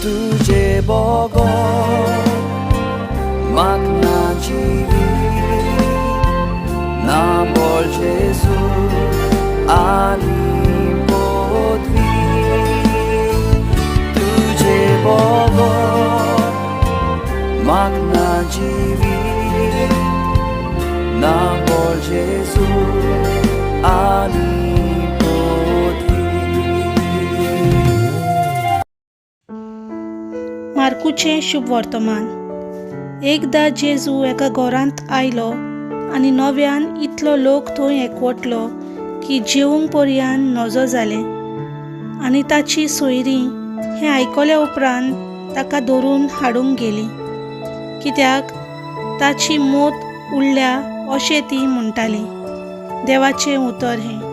तुझे बगोन म्हाका जिवी ना बोल जेजू आनी पदवी तुझे बगोन म्हाका जिवी ना बोल जेजू आनी मार्कूचें शुभ वर्तमान। एकदां जेजू एका घरांत आयलो आनी नव्यान इतलो लोक थंय एकवटलो की जेवंक पर्यान नजो जालें आनी ताची सोयरीं हें आयकल्या उपरांत ताका धरून हाडूंक गेलीं, कित्याक ताची मोत उरल्या अशें तीं म्हणटालीं। देवाचें उतर हें।